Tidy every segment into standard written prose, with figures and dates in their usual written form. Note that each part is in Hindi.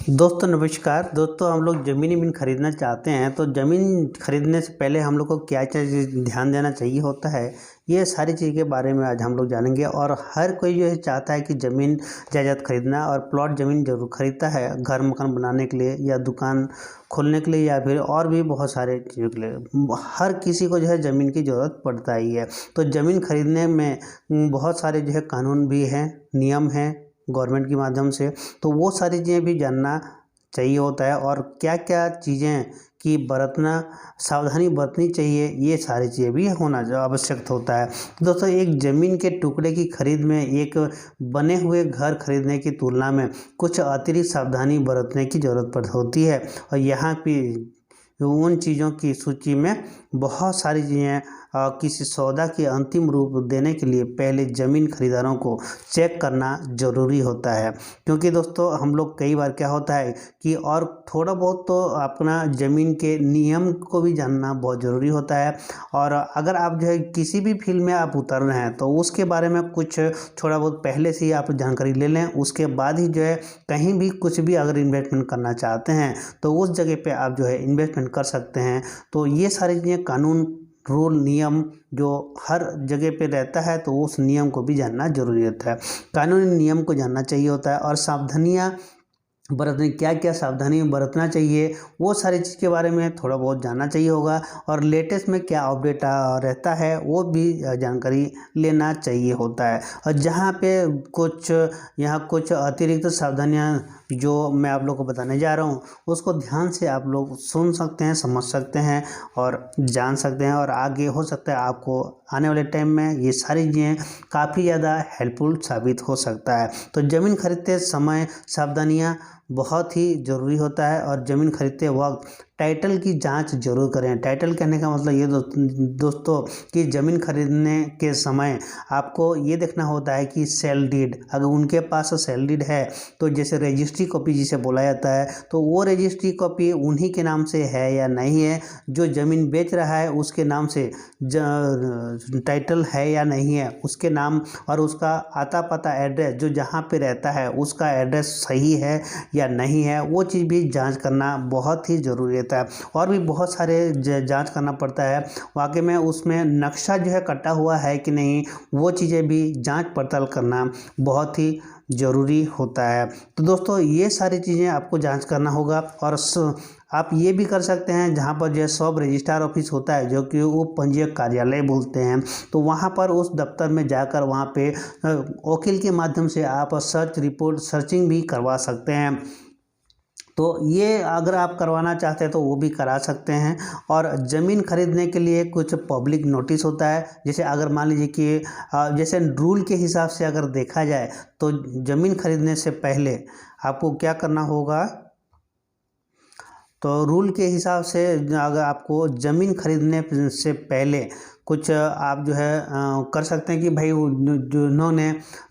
दोस्तों नमस्कार। दोस्तों हम लोग ज़मीन खरीदना चाहते हैं तो ज़मीन खरीदने से पहले हम लोग को क्या क्या चीज़ ध्यान देना चाहिए होता है, ये सारी चीज़ के बारे में आज हम लोग जानेंगे। और हर कोई जो है चाहता है कि ज़मीन जायदाद खरीदना और प्लॉट ज़मीन ज़रूर खरीदता है घर मकान बनाने के लिए या दुकान खोलने के लिए या फिर और भी बहुत सारे चीज़ों के लिए। हर किसी को जो है ज़मीन की ज़रूरत पड़ता ही है। तो ज़मीन खरीदने में बहुत सारे जो है कानून भी हैं, नियम हैं गवर्नमेंट के माध्यम से, तो वो सारी चीज़ें भी जानना चाहिए होता है। और क्या क्या चीज़ें की बरतना सावधानी बरतनी चाहिए, ये सारी चीज़ें भी होना जो आवश्यक होता है। दोस्तों एक ज़मीन के टुकड़े की खरीद में एक बने हुए घर खरीदने की तुलना में कुछ अतिरिक्त सावधानी बरतने की ज़रूरत होती है। और यहाँ पे उन चीज़ों की सूची में बहुत सारी चीज़ें किसी सौदा के अंतिम रूप देने के लिए पहले ज़मीन खरीदारों को चेक करना ज़रूरी होता है। क्योंकि दोस्तों हम लोग कई बार क्या होता है कि और थोड़ा बहुत तो अपना ज़मीन के नियम को भी जानना बहुत ज़रूरी होता है। और अगर आप जो है किसी भी फील्ड में आप उतर रहे हैं तो उसके बारे में कुछ थोड़ा बहुत पहले से ही आप जानकारी ले लें। उसके बाद ही जो है कहीं भी कुछ भी अगर इन्वेस्टमेंट करना चाहते हैं तो उस जगह पे आप जो है इन्वेस्टमेंट कर सकते हैं। तो ये सारी चीज़ें कानून रूल नियम जो हर जगह पे रहता है तो उस नियम को भी जानना जरूरी होता है। कानूनी नियम को जानना चाहिए होता है और सावधानियाँ बरतनी क्या क्या सावधानी बरतना चाहिए वो सारी चीज़ के बारे में थोड़ा बहुत जानना चाहिए होगा। और लेटेस्ट में क्या अपडेट रहता है वो भी जानकारी लेना चाहिए होता है। और जहाँ पे कुछ अतिरिक्त सावधानियाँ जो मैं आप लोग को बताने जा रहा हूँ उसको ध्यान से आप लोग सुन सकते हैं, समझ सकते हैं और जान सकते हैं। और आगे हो सकता है आपको आने वाले टाइम में ये सारी चीज़ें काफ़ी ज़्यादा हेल्पफुल साबित हो सकता है। तो ज़मीन खरीदते समय सावधानियाँ बहुत ही ज़रूरी होता है। और ज़मीन खरीदते वक्त टाइटल की जांच जरूर करें। टाइटल कहने का मतलब ये दोस्तों कि ज़मीन खरीदने के समय आपको ये देखना होता है कि सेल डीड अगर उनके पास सेल डीड है तो जैसे रजिस्ट्री कॉपी जिसे बोला जाता है तो वो रजिस्ट्री कॉपी उन्हीं के नाम से है या नहीं है, जो ज़मीन बेच रहा है उसके नाम से टाइटल है या नहीं है, उसके नाम और उसका आता पता एड्रेस जो जहाँ पे रहता है उसका एड्रेस सही है या नहीं है, वो चीज़ भी जांच करना बहुत ही ज़रूरी रहता है। और भी बहुत सारे जांच करना पड़ता है वाकई में उसमें नक्शा जो है कटा हुआ है कि नहीं, वो चीज़ें भी जांच पड़ताल करना बहुत ही ज़रूरी होता है। तो दोस्तों ये सारी चीज़ें आपको जांच करना होगा। और आप ये भी कर सकते हैं जहाँ पर जो सब रजिस्ट्रार ऑफिस होता है जो कि वो पंजीयक कार्यालय बोलते हैं, तो वहाँ पर उस दफ्तर में जाकर वहाँ पे वकील के माध्यम से आप सर्चिंग भी करवा सकते हैं। तो ये अगर आप करवाना चाहते हैं तो वो भी करा सकते हैं। और ज़मीन खरीदने के लिए कुछ पब्लिक नोटिस होता है, जैसे अगर मान लीजिए कि जैसे रूल के हिसाब से अगर देखा जाए तो ज़मीन खरीदने से पहले आपको क्या करना होगा। तो रूल के हिसाब से अगर आपको ज़मीन खरीदने से पहले कुछ आप जो है कर सकते हैं कि भाई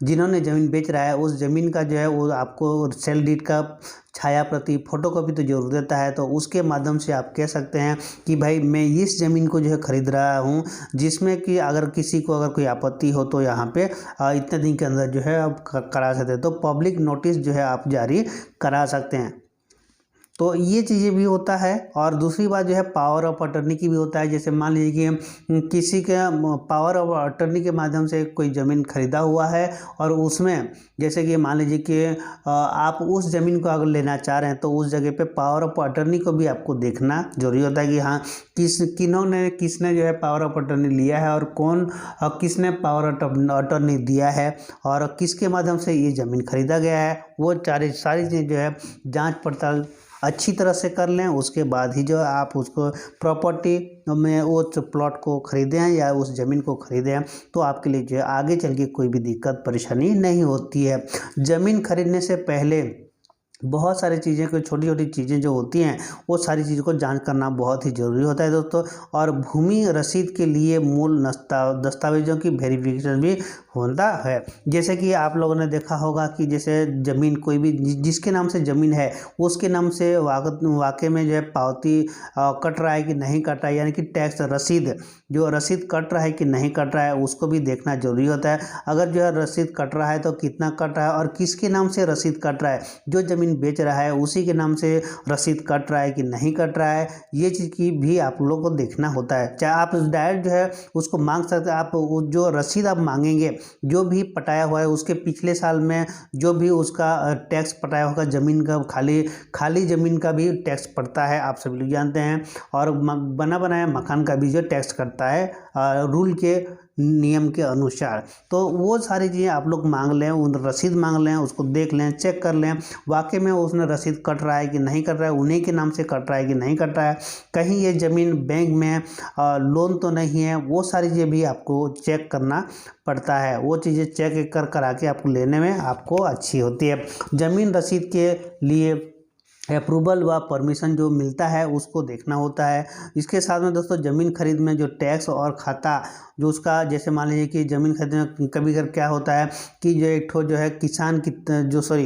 जिन्होंने ज़मीन बेच रहा है उस ज़मीन का जो है वो आपको सेल डीड का छाया प्रति फोटोकॉपी तो जरूर देता है। तो उसके माध्यम से आप कह सकते हैं कि भाई मैं इस ज़मीन को जो है ख़रीद रहा हूँ, जिसमें कि अगर किसी को अगर कोई आपत्ति हो तो यहाँ पे इतने दिन के अंदर जो है आप करा सकते हैं। तो पब्लिक नोटिस जो है आप जारी करा सकते हैं। तो ये चीज़ें भी होता है। और दूसरी बात जो है पावर ऑफ अटर्नी की भी होता है। जैसे मान लीजिए कि किसी के पावर ऑफ अटर्नी के माध्यम से कोई ज़मीन खरीदा हुआ है और उसमें जैसे कि मान लीजिए कि आप उस ज़मीन को अगर लेना चाह रहे हैं तो उस जगह पे पावर ऑफ अटर्नी को भी आपको देखना जरूरी होता है कि हाँ किसने जो है पावर ऑफ अटर्नी लिया है और किसने पावर ऑफ अटर्नी दिया है और किसके माध्यम से ये ज़मीन खरीदा गया है। वो सारी चीज़ें जो है जाँच पड़ताल अच्छी तरह से कर लें, उसके बाद ही जो आप उसको प्रॉपर्टी में उस प्लॉट को ख़रीदें हैं या उस ज़मीन को ख़रीदें हैं तो आपके लिए जो है आगे चल के कोई भी दिक्कत परेशानी नहीं होती है। ज़मीन खरीदने से पहले बहुत सारी चीज़ें कोई छोटी छोटी चीज़ें जो होती हैं वो सारी चीज़ों को जांच करना बहुत ही ज़रूरी होता है दोस्तों। और भूमि रसीद के लिए मूल दस्तावेज़ों की वेरिफिकेशन भी होता है। जैसे कि आप लोगों ने देखा होगा कि जैसे ज़मीन कोई भी जिसके नाम से ज़मीन है उसके नाम से वाकई में जो है पावती कट रहा है कि नहीं कट रहा है, यानी कि टैक्स रसीद जो रसीद कट रहा है कि नहीं कट रहा है उसको भी देखना जरूरी होता है। अगर जो है रसीद कट रहा है तो कितना कट रहा है और किसके नाम से रसीद कट रहा है, जो ज़मीन बेच रहा है उसी के नाम से रसीद कट रहा है कि नहीं कट रहा है, ये चीज़ की भी आप लोग को देखना होता है। चाहे आप डायरेक्ट जो है उसको मांग सकते हैं, आप जो रसीद आप मांगेंगे जो भी पटाया हुआ है उसके पिछले साल में जो भी उसका टैक्स पटाया होगा ज़मीन का, खाली ज़मीन का भी टैक्स पड़ता है, आप सभी लोग जानते हैं। और बना बनाया मकान का भी जो टैक्स करता है रूल के नियम के अनुसार। तो वो सारी चीज़ें आप लोग मांग लें, उन रसीद मांग लें, उसको देख लें, चेक कर लें वाकई में उसने रसीद कट रहा है कि नहीं कट रहा है, उन्हीं के नाम से कट रहा है कि नहीं कट रहा है, कहीं ये ज़मीन बैंक में लोन तो नहीं है। वो सारी चीज़ें भी आपको चेक करना पड़ता है। वो चीज़ें चेक करा के आपको लेने में आपको अच्छी होती है। ज़मीन रसीद के लिए अप्रूवल व परमिशन जो मिलता है उसको देखना होता है। इसके साथ में दोस्तों ज़मीन खरीद में जो टैक्स और खाता जो उसका, जैसे मान लीजिए कि ज़मीन खरीदने में कभी कभी क्या होता है कि जो एक ठो जो है किसान की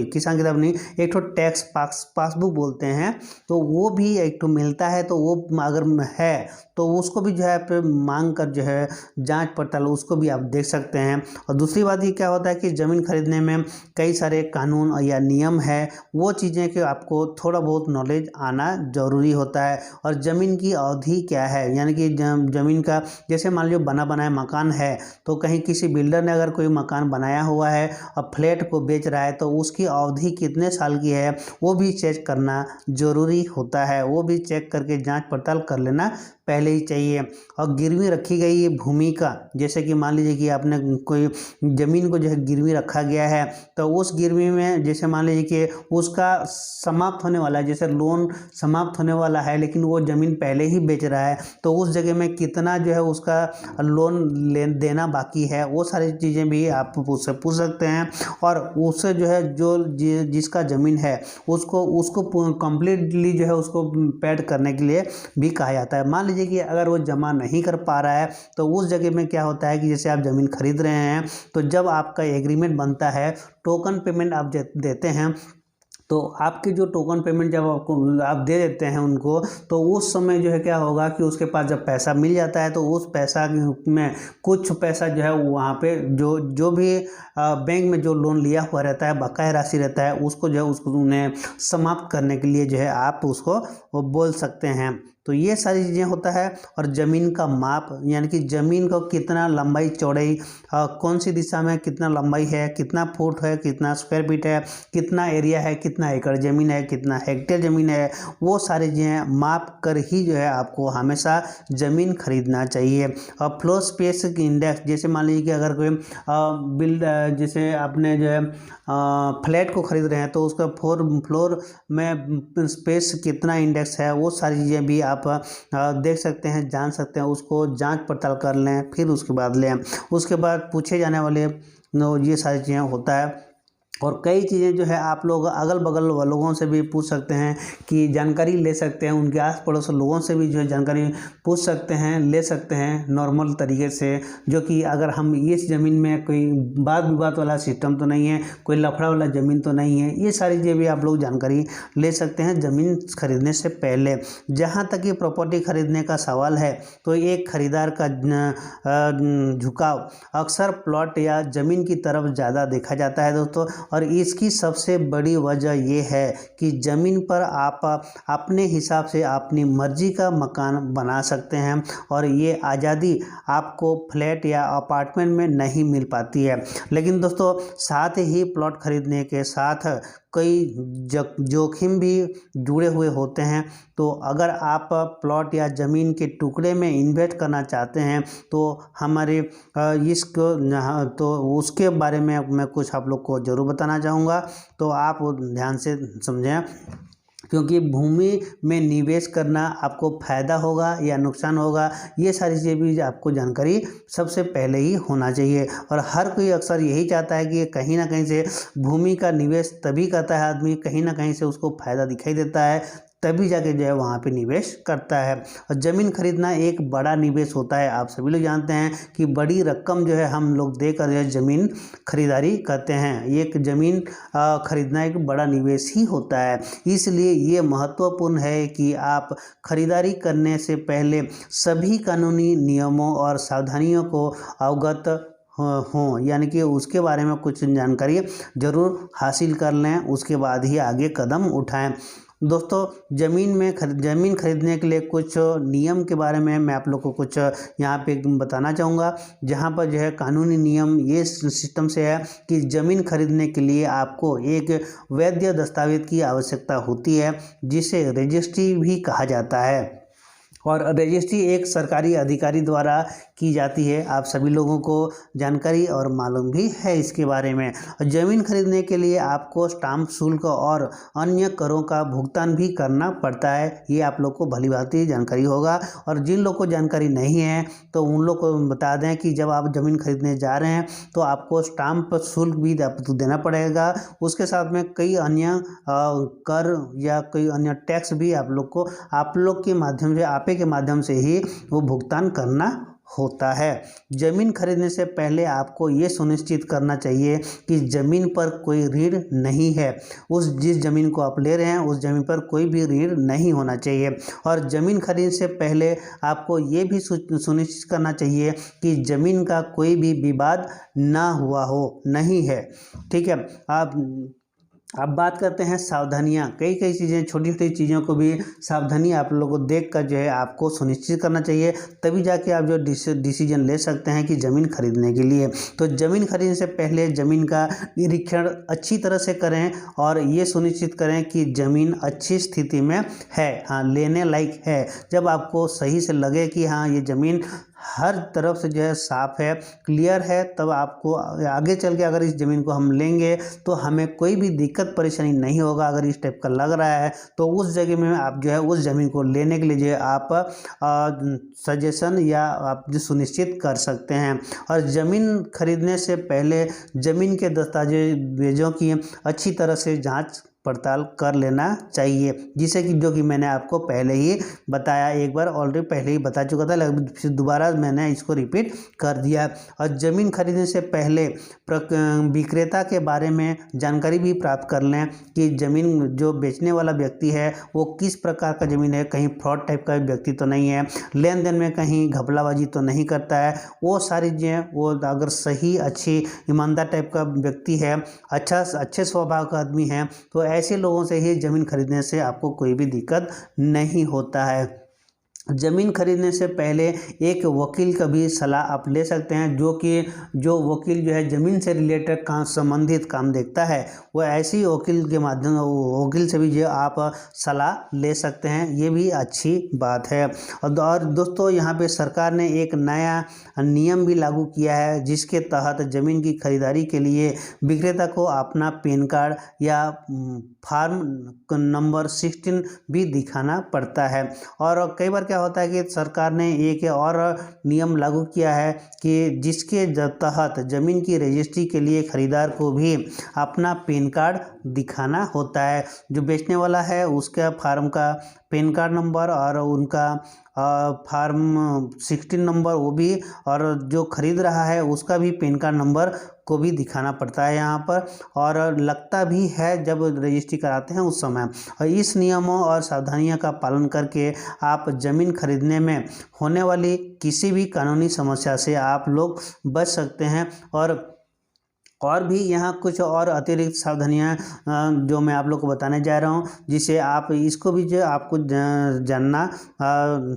किसान की तरफ नहीं, एक ठो टैक्स पासबुक बोलते हैं, तो वो भी एक ठो मिलता है। तो वो अगर है तो उसको भी जो है आप मांग कर जो है जांच पड़ताल उसको भी आप देख सकते हैं। और दूसरी बात ये क्या होता है कि ज़मीन खरीदने में कई सारे कानून या नियम है, वो चीज़ें कि आपको थोड़ा बहुत नॉलेज आना ज़रूरी होता है। और ज़मीन की अवधि क्या है, यानी कि ज़मीन का, जैसे मान लो बना बनाया मकान है तो कहीं किसी बिल्डर ने अगर कोई मकान बनाया हुआ है और फ्लैट को बेच रहा है तो उसकी अवधि कितने साल की है वो भी चेक करना ज़रूरी होता है। वो भी चेक करके जांच पड़ताल कर लेना पहले ही चाहिए। और गिरवी रखी गई है भूमि का, जैसे कि मान लीजिए कि आपने कोई ज़मीन को जो है गिरवी रखा गया है तो उस गिरवी में जैसे मान लीजिए कि उसका समाप्त होने वाला है, जैसे लोन समाप्त होने वाला है लेकिन वो ज़मीन पहले ही बेच रहा है तो उस जगह में कितना जो है उसका लोन देना बाकी है, वो सारी चीज़ें भी आप उससे पूछ सकते हैं। और उससे जो है जिसका ज़मीन है उसको कम्प्लीटली जो है उसको पेड करने के लिए भी कहा जाता है। मान लीजिए कि अगर वो जमा नहीं कर पा रहा है तो उस जगह में क्या होता है कि जैसे आप ज़मीन खरीद रहे हैं तो जब आपका एग्रीमेंट बनता है, टोकन पेमेंट आप देते हैं, तो आपके जो टोकन पेमेंट जब आप दे देते हैं उनको, तो उस समय जो है क्या होगा कि उसके पास जब पैसा मिल जाता है तो उस पैसा में कुछ पैसा जो है वहाँ पे जो भी बैंक में जो लोन लिया हुआ रहता है, बकाया राशि रहता है, उसको जो है उसको उन्हें समाप्त करने के लिए जो है आप उसको वो बोल सकते हैं। तो ये सारी चीज़ें होता है। और ज़मीन का माप, यानी कि ज़मीन को कितना लंबाई चौड़ाई, कौन सी दिशा में कितना लंबाई है, कितना फुट है, कितना स्क्वायर फीट है, कितना एरिया है, कितना एकड़ ज़मीन है, कितना हेक्टेयर ज़मीन है, वो सारी चीज़ें माप कर ही जो है आपको हमेशा ज़मीन खरीदना चाहिए। और फ्लोर स्पेस इंडेक्स, जैसे मान लीजिए कि अगर कोई जैसे आपने जो है फ्लैट को खरीद रहे हैं तो उसका फ्लोर में स्पेस कितना इंडेक्स है, वो सारी चीज़ें भी आप देख सकते हैं, जान सकते हैं, उसको जांच पड़ताल कर लें, फिर उसके बाद लें। उसके बाद पूछे जाने वाले ये सारी चीज़ें होता है। और कई चीज़ें जो है आप लोग अगल बगल लोगों से भी पूछ सकते हैं कि जानकारी ले सकते हैं, उनके आस पड़ोस लोगों से भी जो है जानकारी पूछ सकते हैं, ले सकते हैं नॉर्मल तरीके से, जो कि अगर हम इस ज़मीन में कोई वाद विवाद वाला सिस्टम तो नहीं है, कोई लफड़ा वाला ज़मीन तो नहीं है, ये सारी चीज़ें भी आप लोग जानकारी ले सकते हैं ज़मीन खरीदने से पहले। जहाँ तक ये प्रॉपर्टी खरीदने का सवाल है तो एक खरीदार का झुकाव अक्सर प्लॉट या ज़मीन की तरफ ज़्यादा देखा जाता है दोस्तों। और इसकी सबसे बड़ी वजह यह है कि ज़मीन पर आप अपने हिसाब से अपनी मर्जी का मकान बना सकते हैं और ये आज़ादी आपको फ्लैट या अपार्टमेंट में नहीं मिल पाती है। लेकिन दोस्तों साथ ही प्लॉट खरीदने के साथ कई जोखिम भी जुड़े हुए होते हैं। तो अगर आप प्लॉट या ज़मीन के टुकड़े में इन्वेस्ट करना चाहते हैं तो हमारे तो उसके बारे में मैं कुछ आप लोग को ज़रूर बताना चाहूँगा, तो आप ध्यान से समझें। क्योंकि भूमि में निवेश करना आपको फ़ायदा होगा या नुकसान होगा, ये सारी चीज़ें भी आपको जानकारी सबसे पहले ही होना चाहिए। और हर कोई अक्सर यही चाहता है कि कहीं ना कहीं से भूमि का निवेश तभी करता है आदमी, कहीं ना कहीं से उसको फ़ायदा दिखाई देता है तभी जाके जो है वहाँ पे निवेश करता है। और ज़मीन खरीदना एक बड़ा निवेश होता है। आप सभी लोग जानते हैं कि बड़ी रकम जो है हम लोग देकर जो है ज़मीन खरीदारी करते हैं। एक ज़मीन खरीदना एक बड़ा निवेश ही होता है। इसलिए ये महत्वपूर्ण है कि आप खरीदारी करने से पहले सभी कानूनी नियमों और सावधानियों को अवगत हों, यानी कि उसके बारे में कुछ जानकारी ज़रूर हासिल कर लें, उसके बाद ही आगे कदम उठाएं। दोस्तों ज़मीन खरीदने के लिए कुछ नियम के बारे में मैं आप लोग को कुछ यहाँ पे बताना चाहूँगा, जहाँ पर जो है कानूनी नियम ये सिस्टम से है कि ज़मीन खरीदने के लिए आपको एक वैध दस्तावेज की आवश्यकता होती है, जिसे रजिस्ट्री भी कहा जाता है। और रजिस्ट्री एक सरकारी अधिकारी द्वारा की जाती है। आप सभी लोगों को जानकारी और मालूम भी है इसके बारे में। ज़मीन खरीदने के लिए आपको स्टाम्प शुल्क और अन्य करों का भुगतान भी करना पड़ता है। ये आप लोग को भली भांति जानकारी होगा। और जिन लोग को जानकारी नहीं है तो उन लोग को बता दें कि जब आप ज़मीन खरीदने जा रहे हैं तो आपको स्टाम्प शुल्क भी देना पड़ेगा। उसके साथ में कई अन्य कर या कई अन्य टैक्स भी आप लोग के माध्यम से आपे के माध्यम से ही वो भुगतान करना होता है। ज़मीन खरीदने से पहले आपको ये सुनिश्चित करना चाहिए कि ज़मीन पर कोई ऋण नहीं है। जिस ज़मीन को आप ले रहे हैं उस ज़मीन पर कोई भी ऋण नहीं होना चाहिए। और ज़मीन खरीदने से पहले आपको ये भी सुनिश्चित करना चाहिए कि ज़मीन का कोई भी विवाद ना हुआ हो, नहीं है। ठीक है। अब बात करते हैं सावधानियां। कई चीज़ें, छोटी छोटी चीज़ों को भी सावधानी आप लोगों को देख कर जो है आपको सुनिश्चित करना चाहिए, तभी जाके आप जो डिसीजन ले सकते हैं कि ज़मीन खरीदने के लिए। तो ज़मीन खरीदने से पहले ज़मीन का निरीक्षण अच्छी तरह से करें और ये सुनिश्चित करें कि ज़मीन अच्छी स्थिति में है, हाँ, लेने लायक है। जब आपको सही से लगे कि हाँ ये ज़मीन हर तरफ से जो है साफ़ है, क्लियर है, तब आपको आगे चल के अगर इस ज़मीन को हम लेंगे तो हमें कोई भी दिक्कत परेशानी नहीं होगा। अगर इस टाइप का लग रहा है तो उस जगह में आप जो है उस ज़मीन को लेने के लिए जो है आप सजेशन या आप जो सुनिश्चित कर सकते हैं। और ज़मीन खरीदने से पहले ज़मीन के दस्तावेज़ों की अच्छी तरह से जाँच पड़ताल कर लेना चाहिए, जिसे कि जो कि मैंने आपको पहले ही बताया, एक बार ऑलरेडी पहले ही बता चुका था, लेकिन फिर दोबारा मैंने इसको रिपीट कर दिया। और ज़मीन खरीदने से पहले विक्रेता के बारे में जानकारी भी प्राप्त कर लें कि ज़मीन जो बेचने वाला व्यक्ति है वो किस प्रकार का ज़मीन है, कहीं फ्रॉड टाइप का व्यक्ति तो नहीं है, लेन देन में कहीं घपलाबाजी तो नहीं करता है। वो सारी चीज़ें, वो अगर सही अच्छी ईमानदार टाइप का व्यक्ति है, अच्छे स्वभाव का आदमी है, तो ऐसे लोगों से ही ज़मीन खरीदने से आपको कोई भी दिक्कत नहीं होता है। ज़मीन खरीदने से पहले एक वकील का भी सलाह आप ले सकते हैं, जो वकील जो है ज़मीन से रिलेटेड संबंधित काम देखता है, वो ऐसी वकील से भी जो आप सलाह ले सकते हैं। ये भी अच्छी बात है। और दोस्तों यहाँ पे सरकार ने एक नया नियम भी लागू किया है, जिसके तहत ज़मीन की खरीदारी के लिए विक्रेता को अपना पैन कार्ड या फार्म नंबर 16 भी दिखाना पड़ता है। और कई बार क्या होता है कि सरकार ने एक और नियम लागू किया है कि जिसके तहत ज़मीन की रजिस्ट्री के लिए खरीदार को भी अपना पैन कार्ड दिखाना होता है। जो बेचने वाला है उसका फार्म का पैन कार्ड नंबर और उनका फार्म 16 नंबर वो भी, और जो खरीद रहा है उसका भी पैन कार्ड नंबर को भी दिखाना पड़ता है यहाँ पर, और लगता भी है जब रजिस्ट्री कराते हैं उस समय। और इस नियमों और सावधानियों का पालन करके आप ज़मीन खरीदने में होने वाली किसी भी कानूनी समस्या से आप लोग बच सकते हैं। और भी यहाँ कुछ और अतिरिक्त सावधानियाँ जो मैं आप लोग को बताने जा रहा हूँ, जिसे आप इसको भी जो आपको जानना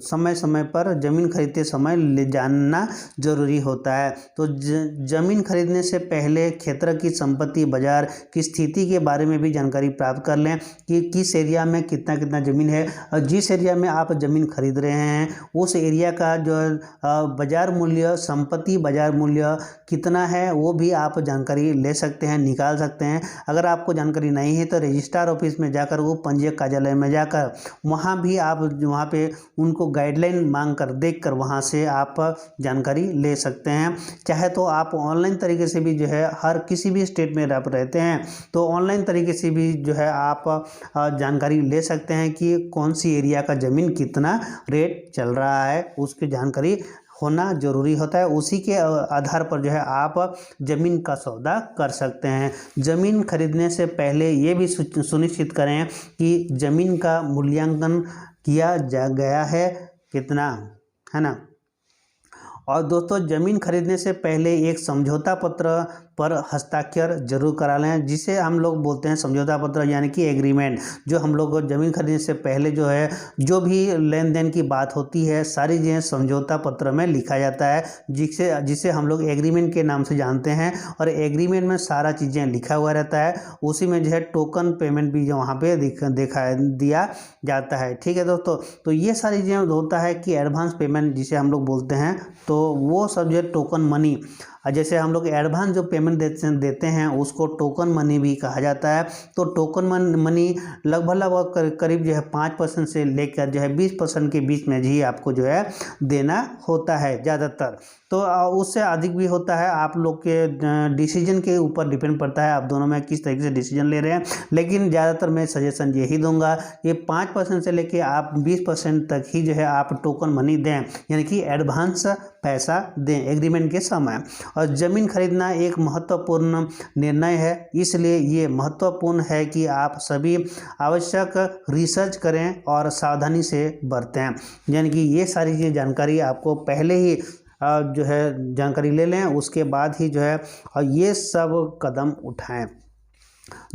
समय समय पर ज़मीन खरीदते समय जानना ज़रूरी होता है। तो ज़मीन खरीदने से पहले क्षेत्र की संपत्ति बाजार की स्थिति के बारे में भी जानकारी प्राप्त कर लें कि किस एरिया में कितना ज़मीन है, और जिस एरिया में आप ज़मीन खरीद रहे हैं उस एरिया का जो बाज़ार मूल्य, संपत्ति बाज़ार मूल्य कितना है, वो भी आप जानकारी जानकारी ले सकते हैं, निकाल सकते हैं। अगर आपको जानकारी नहीं है तो रजिस्ट्रार ऑफिस में जाकर, वो पंजीयक कार्यालय में जाकर वहाँ भी आप वहाँ पे उनको गाइडलाइन मांग कर देख कर वहाँ से आप जानकारी ले सकते हैं। चाहे तो आप ऑनलाइन तरीके से भी जो है, हर किसी भी स्टेट में आप रहते हैं तो ऑनलाइन तरीके से भी जो है आप जानकारी ले सकते हैं कि कौन सी एरिया का ज़मीन कितना रेट चल रहा है, उसकी जानकारी होना ज़रूरी होता है। उसी के आधार पर जो है आप ज़मीन का सौदा कर सकते हैं। ज़मीन खरीदने से पहले ये भी सुनिश्चित करें कि ज़मीन का मूल्यांकन किया जा गया है कितना, है ना। और दोस्तों, ज़मीन खरीदने से पहले एक समझौता पत्र पर हस्ताक्षर जरूर करा लें, जिसे हम लोग बोलते हैं समझौता पत्र, यानी कि एग्रीमेंट। जो हम लोग ज़मीन खरीदने से पहले जो है, जो भी लेन देन की बात होती है, सारी चीज़ें समझौता पत्र में लिखा जाता है, जिसे हम लोग एग्रीमेंट के नाम से जानते हैं। और एग्रीमेंट में सारा चीज़ें लिखा हुआ रहता है। उसी में जो है टोकन पेमेंट भी जो वहाँ पे दिया जाता है। ठीक है दोस्तों, तो ये सारी चीज़ें होता है कि एडवांस पेमेंट जिसे हम लोग बोलते हैं, तो वो सब जो टोकन मनी, जैसे हम लोग एडवांस जो पेमेंट देते हैं उसको टोकन मनी भी कहा जाता है। तो टोकन मनी लगभग करीब जो है 5% से लेकर जो है 20% के बीच में ही आपको जो है देना होता है ज़्यादातर। तो उससे अधिक भी होता है, आप लोग के डिसीजन के ऊपर डिपेंड पड़ता है, आप दोनों में किस तरीके से डिसीजन ले रहे हैं। लेकिन ज़्यादातर मैं सजेशन यही दूंगा, ये 5% से लेके आप 20% तक ही जो है आप टोकन मनी दें, यानी कि एडवांस पैसा दें एग्रीमेंट के समय। और ज़मीन खरीदना एक महत्वपूर्ण निर्णय है, इसलिए ये महत्वपूर्ण है कि आप सभी आवश्यक रिसर्च करें और सावधानी से बरतें। यानी कि ये सारी चीज़ जानकारी आपको पहले ही जो है जानकारी ले लें, उसके बाद ही जो है ये सब कदम उठाएं।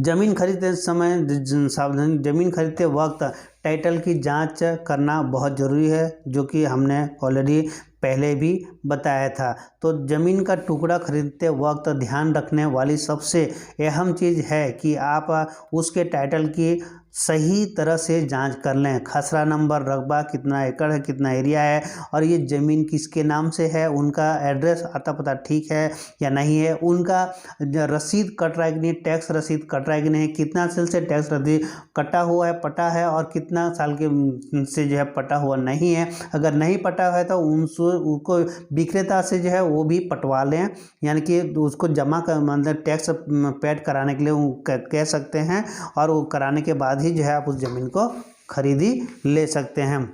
ज़मीन खरीदते समय सावधानी, ज़मीन खरीदते वक्त टाइटल की जांच करना बहुत ज़रूरी है, जो कि हमने ऑलरेडी पहले भी बताया था। तो ज़मीन का टुकड़ा खरीदते वक्त ध्यान रखने वाली सबसे अहम चीज़ है कि आप उसके टाइटल की सही तरह से जांच कर लें। खसरा नंबर, रकबा, कितना एकड़ है, कितना एरिया है, और ये ज़मीन किसके नाम से है, उनका एड्रेस, आता पता ठीक है या नहीं है, उनका रसीद कट रहा है कि नहीं, टैक्स रसीद कट रहा है कि नहीं, कितना साल से टैक्स रसीद कटा हुआ है, पटा है, और कितना साल के से जो है पटा हुआ नहीं है। अगर नहीं पटा है तो उनको विक्रेता से जो है वो भी पटवा लें, यानी कि उसको जमा कर, मतलब टैक्स पेड कराने के लिए कह सकते हैं, और वो कराने के बाद ही जो है आप उस ज़मीन को खरीदी ले सकते हैं।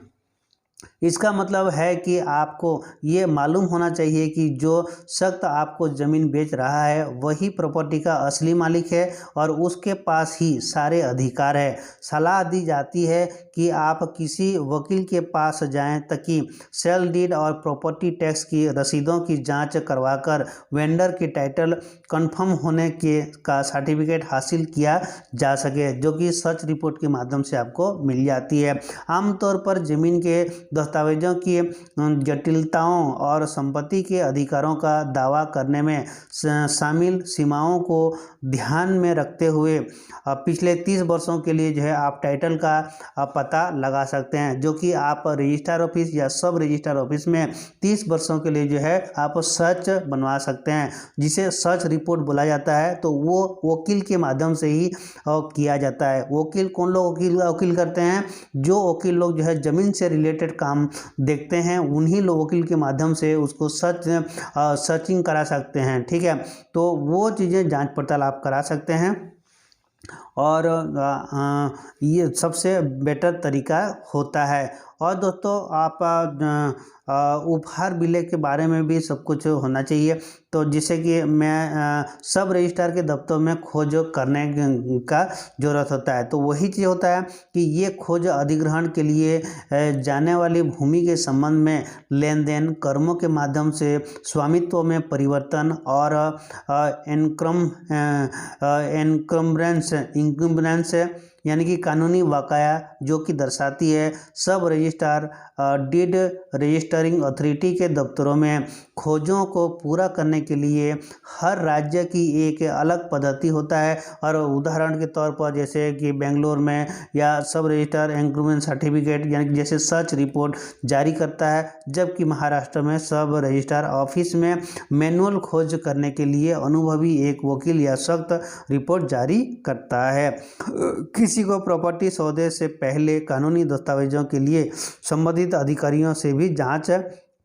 इसका मतलब है कि आपको ये मालूम होना चाहिए कि जो शख्स आपको ज़मीन बेच रहा है वही प्रॉपर्टी का असली मालिक है और उसके पास ही सारे अधिकार है। सलाह दी जाती है कि आप किसी वकील के पास जाएं ताकि सेल डीड और प्रॉपर्टी टैक्स की रसीदों की जांच करवाकर वेंडर की टाइटल कंफर्म होने के का सर्टिफिकेट हासिल किया जा सके, जो कि सर्च रिपोर्ट के माध्यम से आपको मिल जाती है। आमतौर पर ज़मीन के दस्तावेजों की जटिलताओं और संपत्ति के अधिकारों का दावा करने में शामिल सीमाओं को ध्यान में रखते हुए पिछले 30 वर्षों के लिए जो है आप टाइटल का पता लगा सकते हैं, जो कि आप रजिस्ट्रार ऑफिस या सब रजिस्ट्रार ऑफिस में 30 वर्षों के लिए जो है आप सर्च बनवा सकते हैं, जिसे सर्च रिपोर्ट बोला जाता है। तो वो वकील के माध्यम से ही किया जाता है। वकील कौन लोग वकील करते हैं? जो वकील लोग जो है ज़मीन से रिलेटेड काम देखते हैं, उन्हीं लोग वकील के माध्यम से उसको सर्चिंग करा सकते हैं। ठीक है, तो वो चीज़ें जांच पड़ताल आप करा सकते हैं, और ये सबसे बेटर तरीका होता है। और दोस्तों, आप उपहार बिले के बारे में भी सब कुछ होना चाहिए, तो जिससे कि मैं सब रजिस्ट्रार के दफ्तर में खोज करने का ज़रूरत होता है। तो वही चीज़ होता है कि ये खोज अधिग्रहण के लिए जाने वाली भूमि के संबंध में लेन देन, कर्मों के माध्यम से स्वामित्व में परिवर्तन और इनकम्बरेंस यानी कि कानूनी वाकया जो कि दर्शाती है सब रजिस्ट्रार डीड रजिस्टरिंग अथॉरिटी के दफ्तरों में खोजों को पूरा करने के लिए हर राज्य की एक अलग पद्धति होता है। और उदाहरण के तौर पर जैसे कि बेंगलोर में या सब रजिस्ट्रार इंक्रीमेंट सर्टिफिकेट यानी कि जैसे सर्च रिपोर्ट जारी करता है, जबकि महाराष्ट्र में सब रजिस्ट्रार ऑफिस में मैनुअल खोज करने के लिए अनुभवी एक वकील या सख्त रिपोर्ट जारी करता है। किसी को प्रॉपर्टी सौदे से पहले कानूनी दस्तावेजों के लिए संबंधित अधिकारियों से भी जांच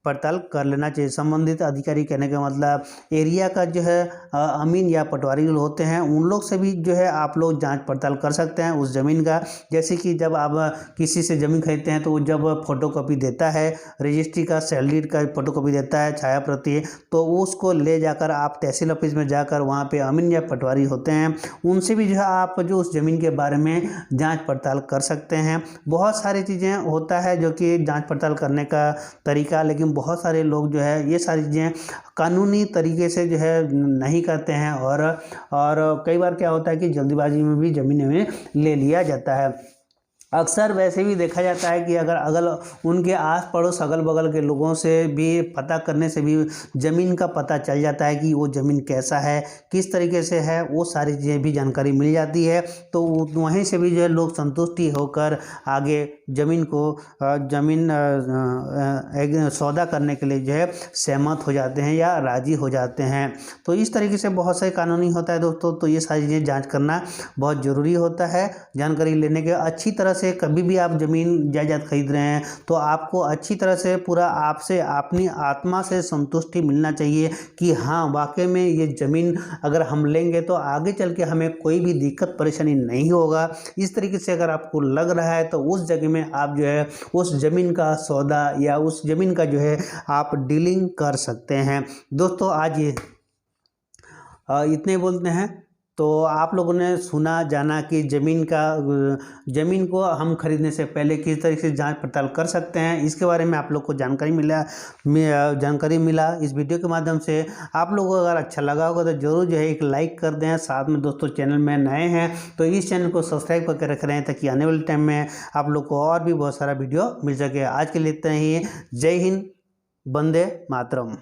पड़ताल कर लेना चाहिए। संबंधित अधिकारी कहने का मतलब एरिया का जो है अमीन या पटवारी होते हैं, उन लोग से भी जो है आप लोग जांच पड़ताल कर सकते हैं उस ज़मीन का। जैसे कि जब आप किसी से ज़मीन खरीदते हैं तो वो जब फोटोकॉपी देता है, रजिस्ट्री का, सैलरी का फोटोकॉपी देता है, छाया प्रति, तो उसको ले जाकर आप तहसील ऑफिस में जाकर वहाँ पर अमीन या पटवारी होते हैं, उनसे भी जो है आप जो उस ज़मीन के बारे में जाँच पड़ताल कर सकते हैं। बहुत सारी चीज़ें होता है जो कि जाँच पड़ताल करने का तरीका, लेकिन बहुत सारे लोग जो है ये सारी चीज़ें कानूनी तरीके से जो है नहीं करते हैं और कई बार क्या होता है कि जल्दीबाजी में भी ज़मीनें में ले लिया जाता है। अक्सर वैसे भी देखा जाता है कि अगर उनके आस पड़ोस अगल बगल के लोगों से भी पता करने से भी ज़मीन का पता चल जाता है कि वो ज़मीन कैसा है, किस तरीके से है, वो सारी चीज़ें भी जानकारी मिल जाती है। तो वहीं से भी जो है लोग संतुष्टि होकर आगे ज़मीन एक सौदा करने के लिए जो है सहमत हो जाते हैं या राज़ी हो जाते हैं। तो इस तरीके से बहुत सारे कानूनी होता है दोस्तों, तो ये सारी चीज़ें जाँच करना बहुत ज़रूरी होता है। जानकारी लेने के अच्छी तरह से कभी भी आप ज़मीन जायदाद खरीद रहे हैं तो आपको अच्छी तरह से पूरा आपसे अपनी आत्मा से संतुष्टि मिलना चाहिए कि हाँ वाकई में ये ज़मीन अगर हम लेंगे तो आगे चल के हमें कोई भी दिक्कत परेशानी नहीं होगा। इस तरीके से अगर आपको लग रहा है तो उस जगह में आप जो है उस ज़मीन का सौदा या उस ज़मीन का जो है आप डीलिंग कर सकते हैं। दोस्तों आज ये इतने बोलते हैं। तो आप लोगों ने सुना जाना कि ज़मीन को हम खरीदने से पहले किस तरीके से जांच पड़ताल कर सकते हैं, इसके बारे में आप लोग को जानकारी मिला इस वीडियो के माध्यम से। आप लोगों को अगर अच्छा लगा होगा तो ज़रूर जो है एक लाइक कर दें। साथ में दोस्तों चैनल में नए हैं तो इस चैनल को सब्सक्राइब करके रख रहे हैं ताकि आने वाले टाइम में आप लोग को और भी बहुत सारा वीडियो मिल सके। आज के लिए इतना ही। जय हिंद, वंदे मातरम।